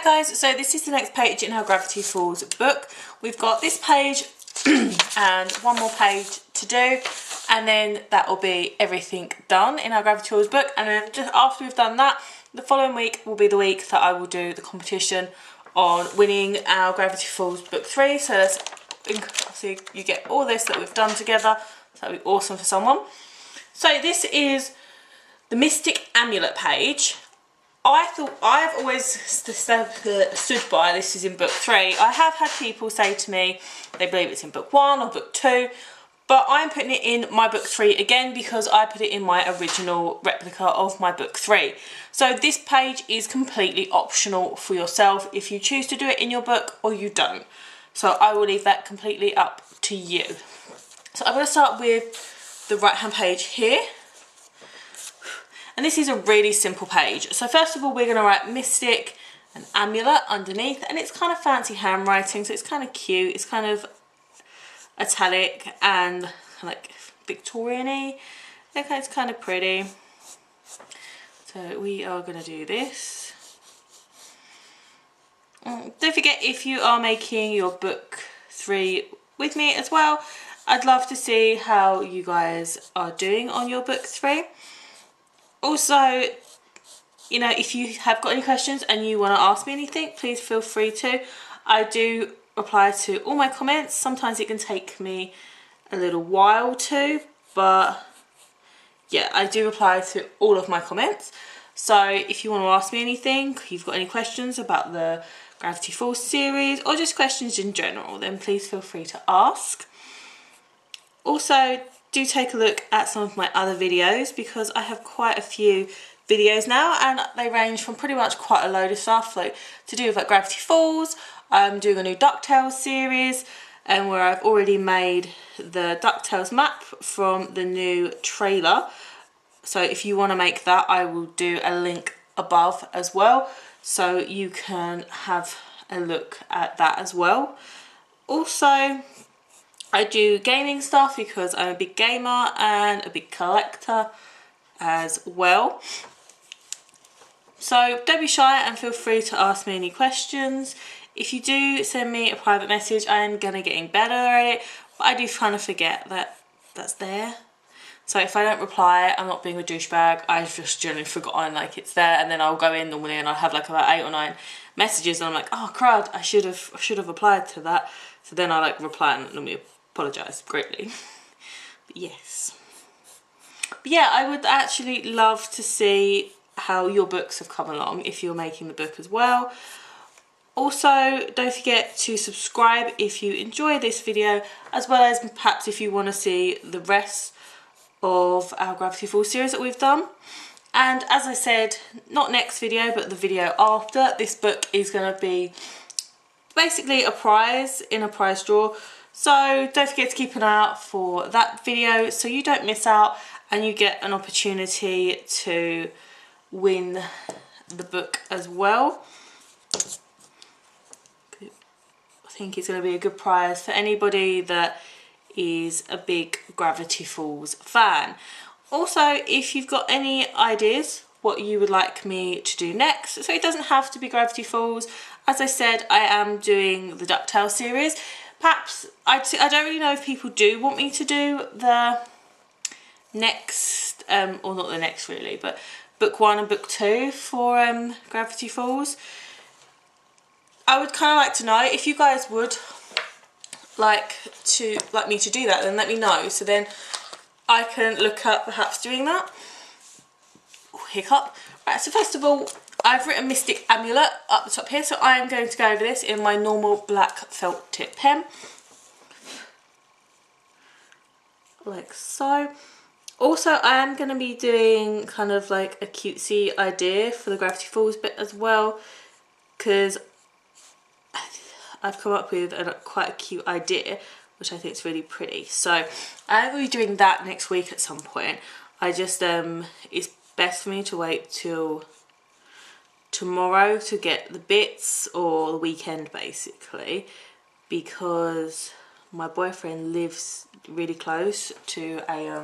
guys, so this is the next page in our Gravity Falls book. We've got this page and one more page to do, and then that will be everything done in our Gravity Falls book. And then just after we've done that, the following week will be the week that I will do the competition on winning our Gravity Falls book 3. So that's, obviously you get all this that we've done together, so that'll be awesome for someone. So this is the Mystic Amulet page. I've always stood by this is in book 3. I have had people say to me they believe it's in book 1 or book 2, but I'm putting it in my book 3 again because I put it in my original replica of my book 3. So this page is completely optional for yourself if you choose to do it in your book or you don't. So I will leave that completely up to you. So I'm going to start with the right hand page here. And this is a really simple page. So first of all, we're going to write Mystic and Amulet underneath, and it's kind of fancy handwriting, so it's kind of cute. It's kind of italic and like Victorian-y. Okay, it's kind of pretty. So we are going to do this. Don't forget, if you are making your book 3 with me as well, I'd love to see how you guys are doing on your book 3. Also, you know, if you have got any questions and you want to ask me anything, please feel free to. I do reply to all my comments. Sometimes it can take me a little while to, but yeah, I do reply to all of my comments. So if you want to ask me anything, if you've got any questions about the Gravity Falls series or just questions in general, then please feel free to ask. Also, do take a look at some of my other videos because I have quite a few videos now, and they range from pretty much quite a load of stuff like to do with like Gravity Falls. I'm doing a new DuckTales series, and where I've already made the DuckTales map from the new trailer. So if you want to make that, I will do a link above as well, so you can have a look at that as well. Also, I do gaming stuff because I'm a big gamer and a big collector as well. So don't be shy and feel free to ask me any questions. If you do send me a private message, I am going to getting better at it, but I do kind of forget that that's there. So if I don't reply, I'm not being a douchebag. I've just generally forgotten like it's there, and then I'll go in normally and I'll have like about 8 or 9 messages and I'm like, oh crud, I should have replied to that. So then I like reply and normally apologise greatly. But yes. But yeah, I would actually love to see how your books have come along if you're making the book as well. Also, don't forget to subscribe if you enjoy this video, as well as perhaps if you want to see the rest of our Gravity Falls series that we've done. And as I said, not next video but the video after, this book is going to be basically a prize in a prize draw. So don't forget to keep an eye out for that video so you don't miss out and you get an opportunity to win the book as well. I think it's going to be a good prize for anybody that is a big Gravity Falls fan. Also, if you've got any ideas what you would like me to do next, so it doesn't have to be Gravity Falls. As I said, I am doing the DuckTales series. Perhaps, I don't really know if people do want me to do the next, or not the next really, but book 1 and book 2 for Gravity Falls. I would kind of like to know if you guys would like me to do that, then let me know, so then I can look at perhaps doing that. Oh, hiccup. Right, so first of all, I've written Mystic Amulet up the top here, so I am going to go over this in my normal black felt tip pen. Like so. Also, I am going to be doing kind of like a cutesy idea for the Gravity Falls bit as well, because I've come up with quite a cute idea, which I think is really pretty. So I will be doing that next week at some point. I just, it's best for me to wait till tomorrow to get the bits, or the weekend basically, because my boyfriend lives really close to a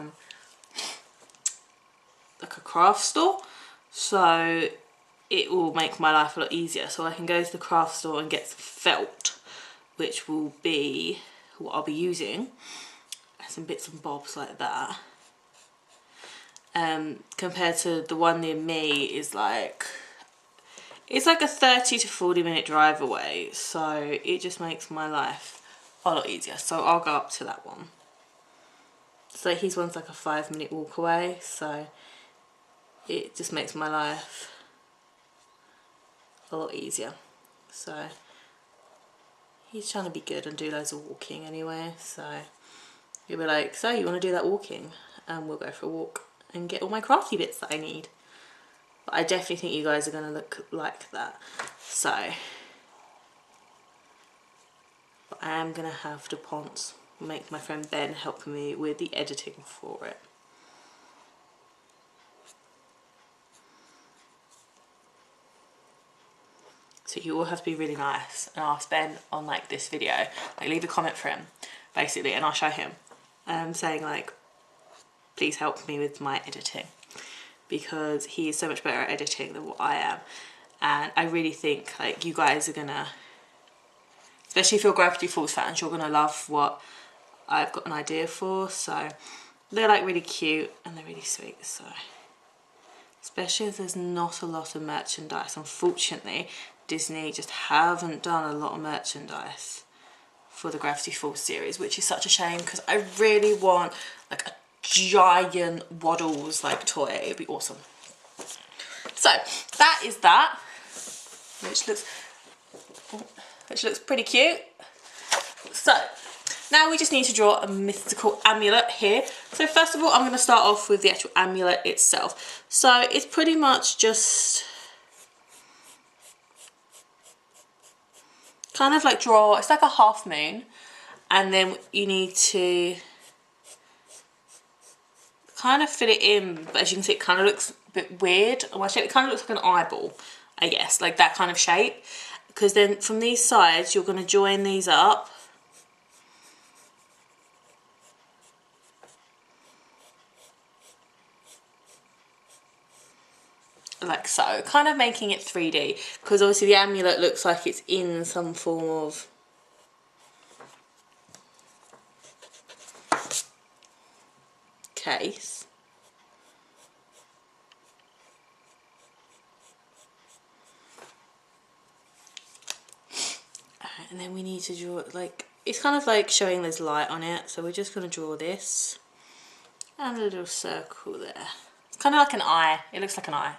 like a craft store, so it will make my life a lot easier. So I can go to the craft store and get some felt, which will be what I'll be using, some bits and bobs like that. Compared to the one near me is like, it's like a 30 to 40 minute drive away, so it just makes my life a lot easier. So I'll go up to that one. So his one's like a 5-minute walk away, so it just makes my life a lot easier. So he's trying to be good and do loads of walking anyway, so he'll be like, so you want to do that walking? And we'll go for a walk and get all my crafty bits that I need. But I definitely think you guys are going to look like that. So but I am going to have to make my friend Ben help me with the editing for it. So you all have to be really nice and ask Ben on like this video, like leave a comment for him basically, and I'll show him saying like, please help me with my editing, because he is so much better at editing than what I am. And I really think like you guys are gonna, especially if you're Gravity Falls fans, you're gonna love what I've got an idea for. So they're like really cute and they're really sweet. So especially if there's not a lot of merchandise. Unfortunately, Disney just haven't done a lot of merchandise for the Gravity Falls series, which is such a shame, because I really want like a giant Waddles like toy. It'd be awesome. So that is that, which looks pretty cute. So now we just need to draw a mythical amulet here. So first of all, I'm going to start off with the actual amulet itself. So it's pretty much just kind of like draw, it's like a half moon, and then you need to kind of fit it in, but as you can see it kind of looks a bit weird. Well, it kind of looks like an eyeball, I guess, like that kind of shape, because then from these sides you're going to join these up like so, kind of making it 3D, because obviously the amulet looks like it's in some form of case. And then we need to draw it like, it's kind of like showing there's light on it, so we're just going to draw this and a little circle there. It's kind of like an eye, it looks like an eye.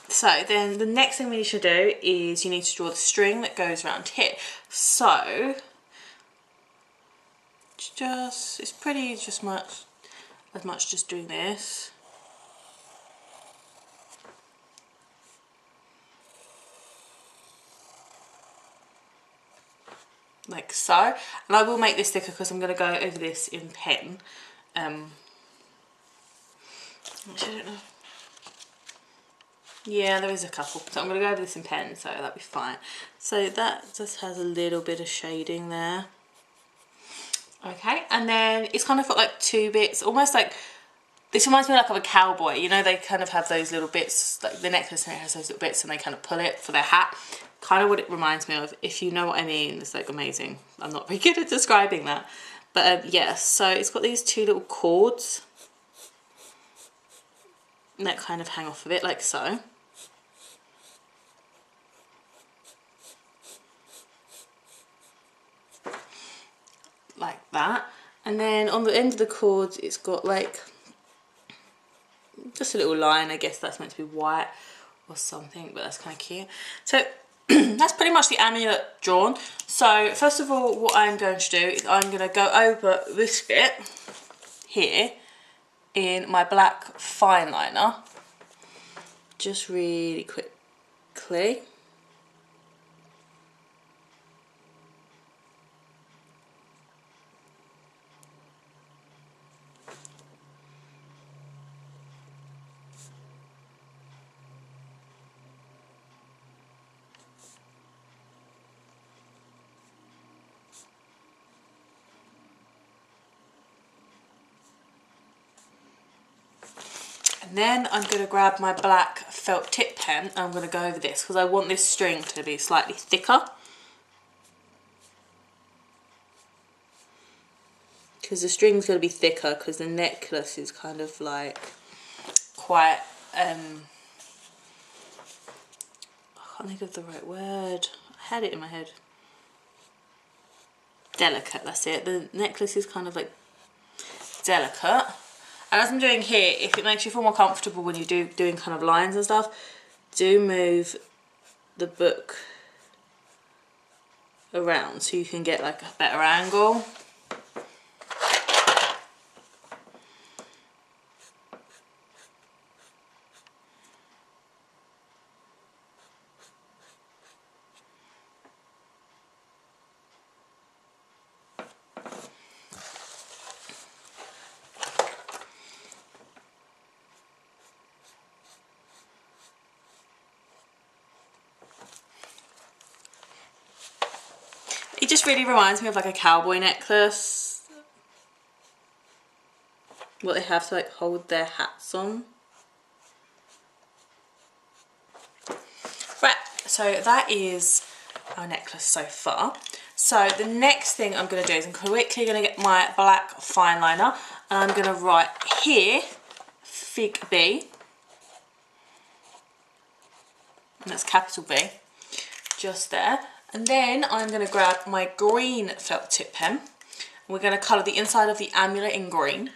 So then the next thing we need to do is you need to draw the string that goes around here. So it's pretty just as much just doing this. Like so. And I will make this thicker because I'm going to go over this in pen. Actually, I don't know. Yeah, there is a couple. So I'm going to go over this in pen, so that'll be fine. So that just has a little bit of shading there. Okay, and then it's kind of got like 2 bits, almost like, this reminds me like of a cowboy. You know, they kind of have those little bits, like the necklace has those little bits and they kind of pull it for their hat. Kind of what it reminds me of, if you know what I mean. It's like amazing. I'm not very good at describing that. But yes, so it's got these 2 little cords that kind of hang off of it like so. Like that. And then on the end of the cords it's got like just a little line. I guess that's meant to be white or something, but that's kind of cute. So that's pretty much the amulet drawn. So first of all, what I'm going to do is I'm going to go over this bit here in my black fine liner, just really quickly. And then I'm going to grab my black felt tip pen and I'm going to go over this because I want this string to be slightly thicker. Because the string's going to be thicker because the necklace is kind of like quite, I can't think of the right word. I had it in my head. Delicate, that's it. The necklace is kind of like delicate. And as I'm doing here, if it makes you feel more comfortable when you're doing kind of lines and stuff, do move the book around so you can get like a better angle. It just really reminds me of like a cowboy necklace. What they have to like hold their hats on. Right, so that is our necklace so far. So the next thing I'm going to do is I'm quickly going to get my black fine liner and I'm going to write here, Fig B. And that's capital B, just there. And then I'm going to grab my green felt tip pen. And we're going to colour the inside of the amulet in green.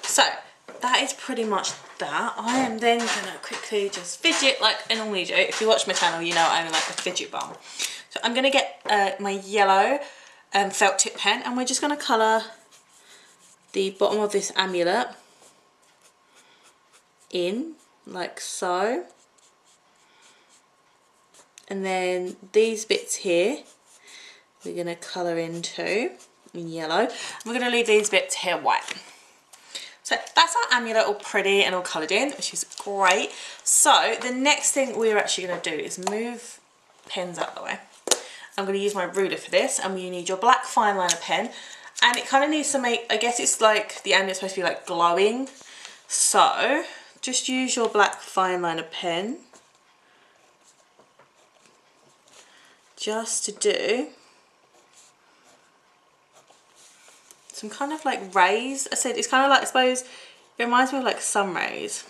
So that is pretty much that. I am then going to quickly just fidget like I normally do. If you watch my channel, you know I'm like a fidget bum. So I'm going to get my yellow felt tip pen and we're just going to colour the bottom of this amulet in like so. And then these bits here we're going to colour into in yellow. We're going to leave these bits here white. So that's our amulet all pretty and all coloured in, which is great. So the next thing we're actually going to do is move pens out of the way. I'm going to use my ruler for this, and you need your black fine liner pen. And it kind of needs to make, I guess it's like the amulet's supposed to be like glowing. So just use your black fine liner pen just to do some kind of like rays. I said it's kind of like, I suppose, it reminds me of like sun rays.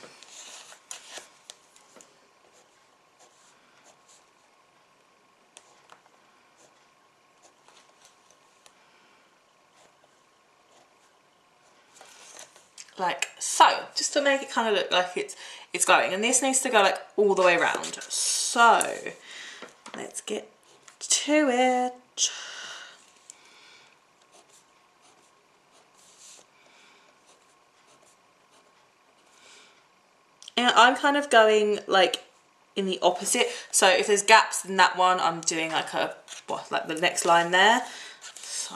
Like so, just to make it kind of look like it's glowing. And this needs to go like all the way around. So let's get to it. And I'm kind of going like in the opposite. So if there's gaps in that one, I'm doing like a, what, like the next line there. So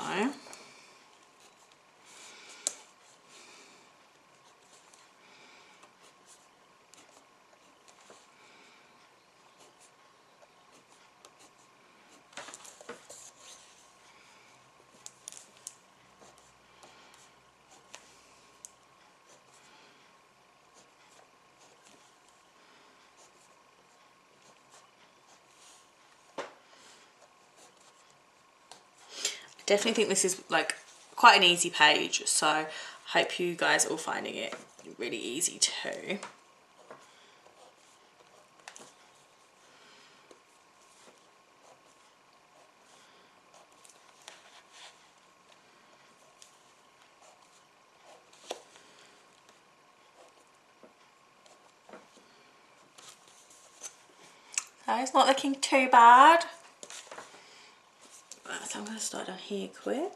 definitely think this is like quite an easy page, so I hope you guys are all finding it really easy too. So it's not looking too bad. So I'm going to start down here quick.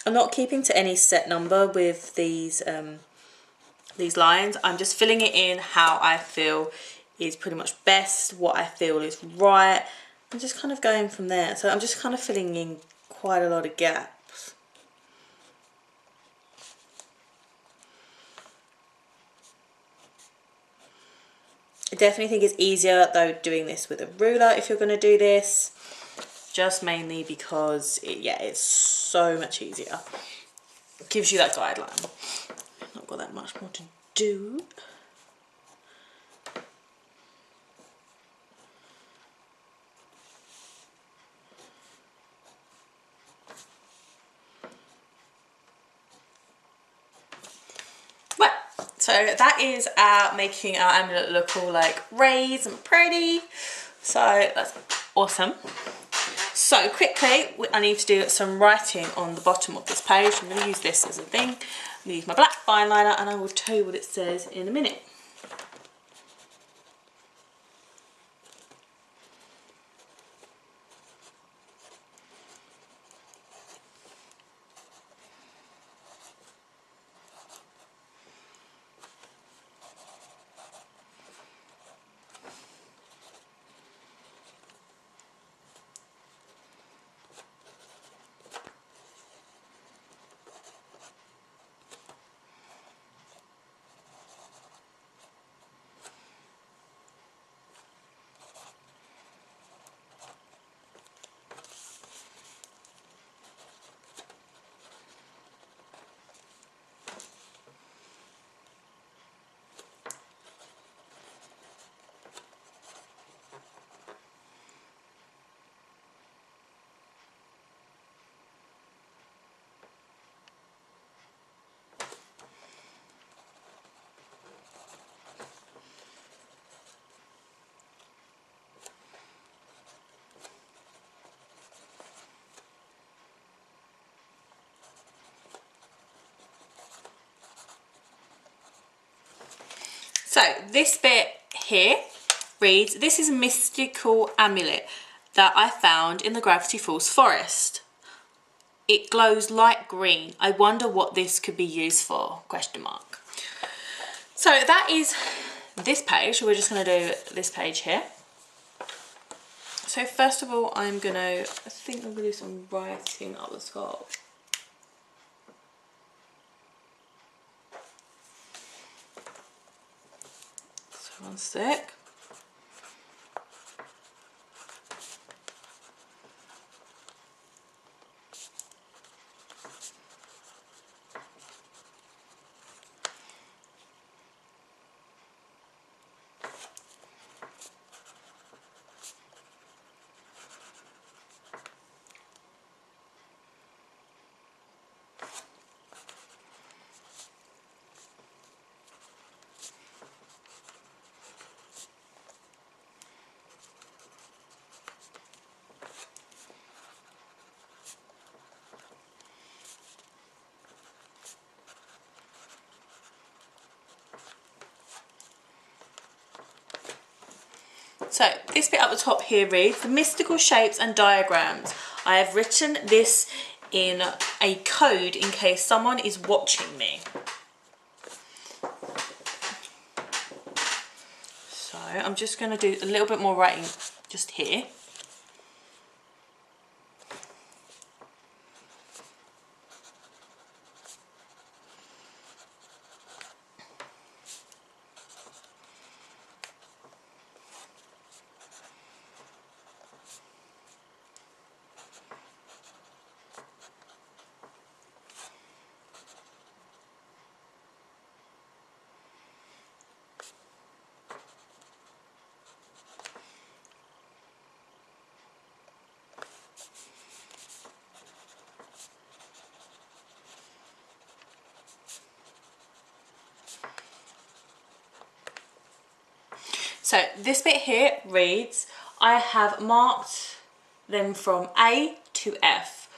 I'm not keeping to any set number with these lines. I'm just filling it in how I feel is pretty much best, what I feel is right. I'm just kind of going from there. So I'm just kind of filling in quite a lot of gaps. I definitely think it's easier though doing this with a ruler if you're going to do this. Just mainly because, it's so much easier. It gives you that guideline. I've not got that much more to do. Well, so that is making our amulet look all like raised and pretty. So that's awesome. So quickly, I need to do some writing on the bottom of this page. I'm going to use this as a thing. I'm going to use my black fine liner and I will tell you what it says in a minute. So this bit here reads, "This is a mystical amulet that I found in the Gravity Falls forest. It glows light green. I wonder what this could be used for, question mark." So that is this page. We're just going to do this page here. So first of all, I think I'm going to do some writing up the top. So one sec. So this bit at the top here reads, "The mystical shapes and diagrams. I have written this in a code in case someone is watching me." So I'm just going to do a little bit more writing just here. So this bit here reads, "I have marked them from A to F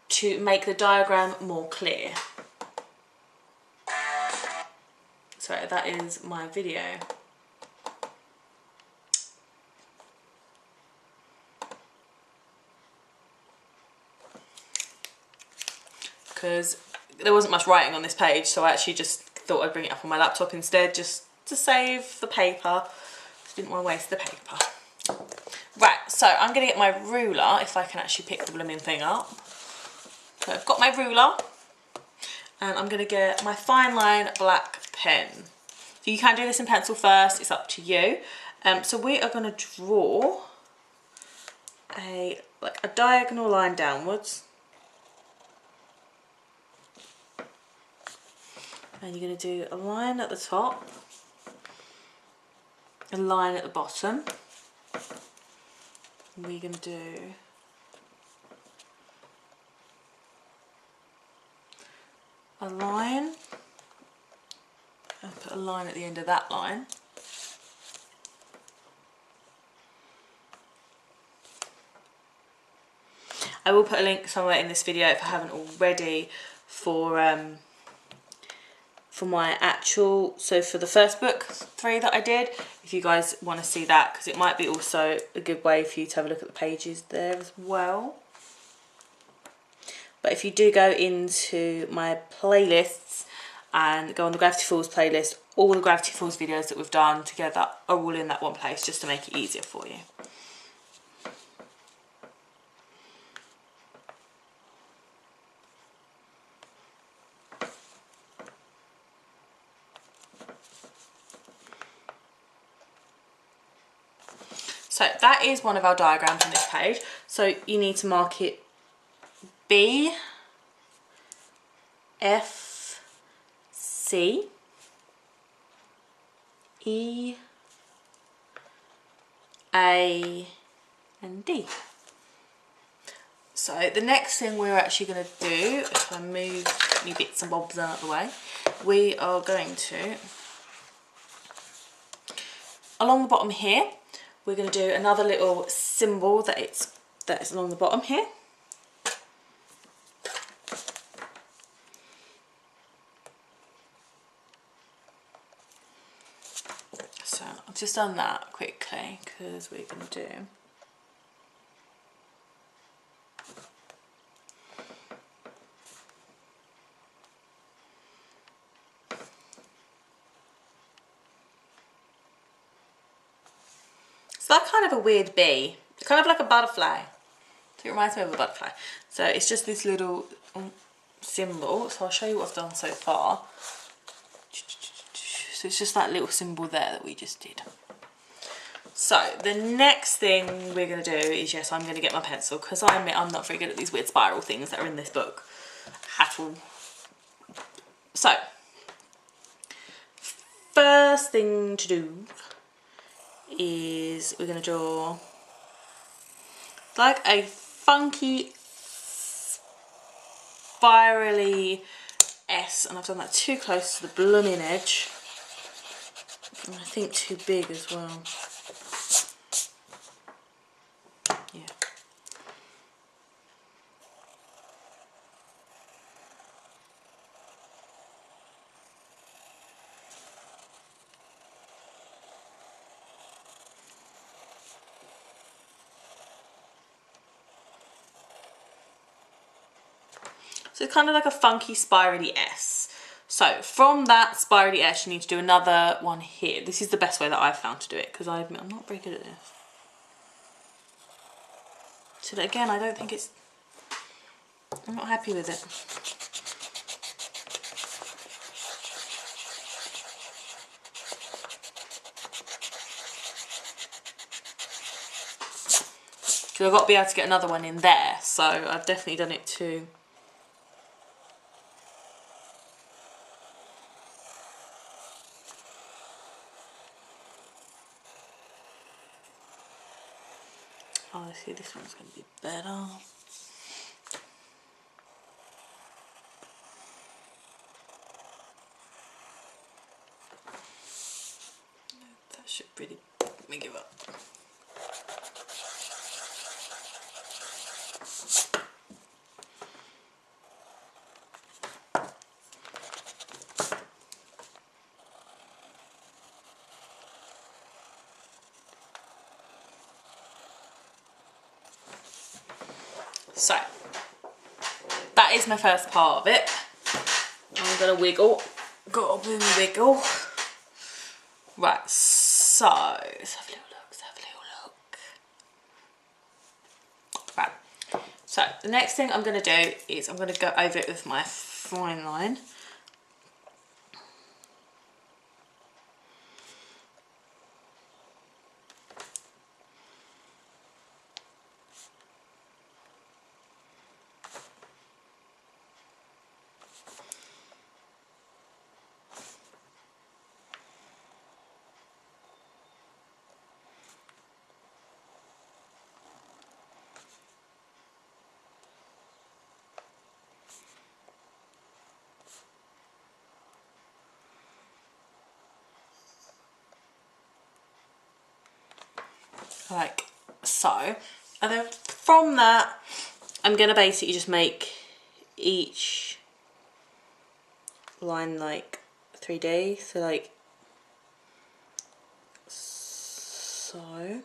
to make the diagram more clear." So that is my video. because there wasn't much writing on this page, so I actually just thought I'd bring it up on my laptop instead, just to save the paper. Just didn't want to waste the paper. Right, so I'm going to get my ruler, if I can actually pick the blooming thing up. So I've got my ruler, and I'm going to get my fine line black pen. So you can do this in pencil first, it's up to you. So we are going to draw a diagonal line downwards. And you're going to do a line at the top, a line at the bottom. And we're going to do a line, and put a line at the end of that line. I will put a link somewhere in this video if I haven't already for my actual, so for the first book 3 that I did, if you guys want to see that, because it might be also a good way for you to have a look at the pages there as well. But if you do go into my playlists and go on the Gravity Falls playlist, all the Gravity Falls videos that we've done together are all in that one place, just to make it easier for you. So that is one of our diagrams on this page. So you need to mark it B, F, C, E, A, and D. So the next thing we're actually going to do, if I move my bits and bobs out of the way, we are going to, along the bottom here, we're going to do another little symbol that is along the bottom here. So I've just done that quickly because we're going to do that kind of a weird bee, kind of like a butterfly. So it reminds me of a butterfly. So it's just this little symbol. So I'll show you what I've done so far. So it's just that little symbol there that we just did. So the next thing we're going to do is, yes, I'm going to get my pencil, because I admit I'm not very good at these weird spiral things that are in this book at all. So first thing to do is we're going to draw like a funky spirally S, and I've done that too close to the blooming edge, and I think too big as well. Yeah. So it's kind of like a funky spirally S. So from that spirally S, you need to do another one here. This is the best way that I've found to do it, because I admit I'm not very good at this. So that again, I don't think it's, I'm not happy with it. Because I've got to be able to get another one in there, so I've definitely done it too. Oh, I see, this one's going to be better. That should really make me give up. So that is my first part of it. I'm gonna wiggle. Gotta wiggle. Right, so let's have a little look. Let's have a little look. Right. So the next thing I'm gonna do is I'm gonna go over it with my fine line. Like so, and then from that I'm gonna basically just make each line like 3D, so like so.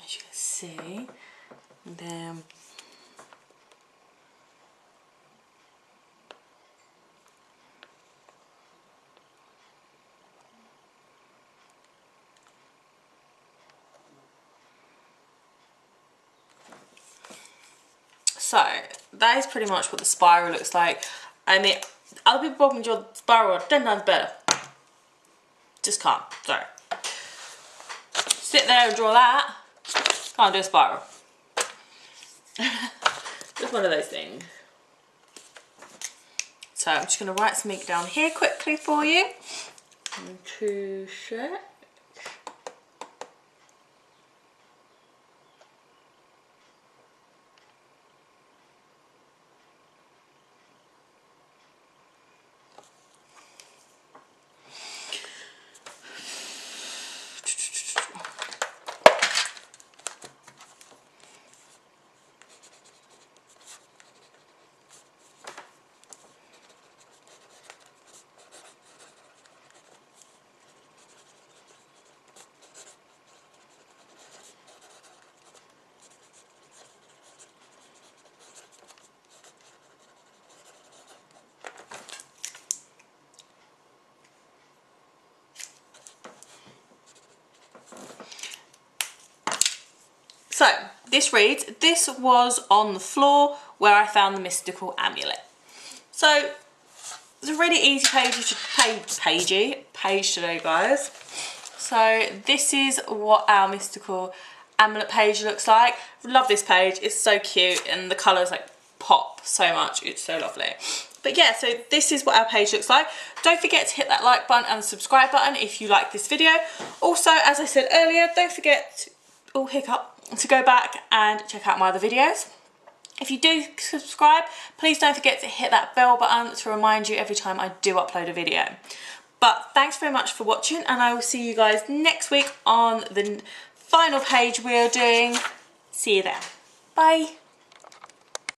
As you can see, and then so that is pretty much what the spiral looks like. I mean, other people probably draw the spiral 10 times better. Just can't, sorry. Sit there and draw that, can't do a spiral. Just one of those things. So I'm just going to write some ink down here quickly for you. 1, 2, check. So this reads, this was on the floor where I found the mystical amulet. So it's a really easy page today, guys. So this is what our mystical amulet page looks like. Love this page, it's so cute and the colours like pop so much, it's so lovely. But yeah, so this is what our page looks like. Don't forget to hit that like button and the subscribe button if you like this video. Also, as I said earlier, don't forget to go back and check out my other videos. If you do subscribe, please don't forget to hit that bell button to remind you every time I do upload a video. But thanks very much for watching, and I will see you guys next week on the final page we are doing. See you there. Bye.